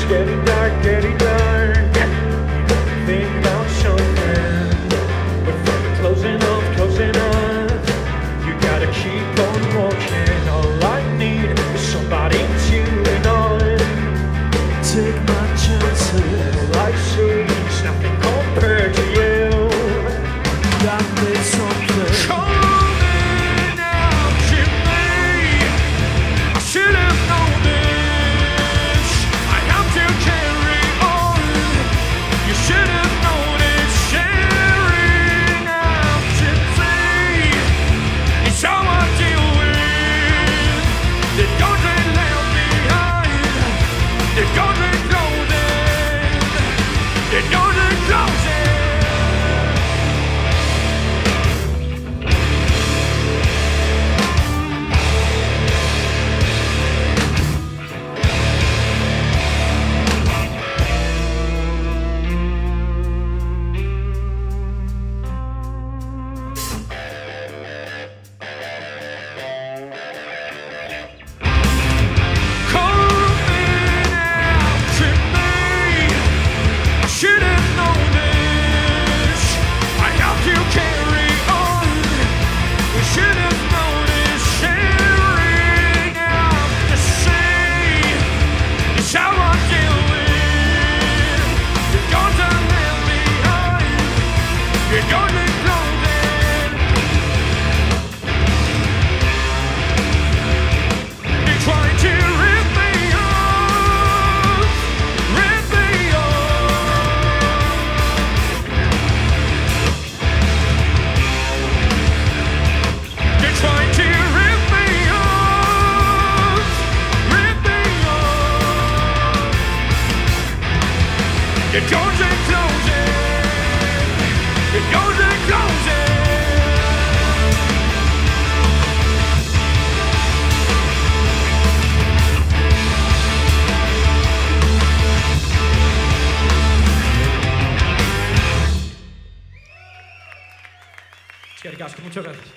It's getting dark, getting dark. Think about something, but from the closing up, you gotta keep on walking. All I need is somebody to lean on. Take my chances, I see it's nothing compared to you. That means something coming out to me. I should have known this. I have to carry on. You should have known it's sharing out to me. It's how I deal with the doors they left behind. The doors they closing. The doors they closing. The doors are closing. The doors are closing. Chicas, muchas gracias.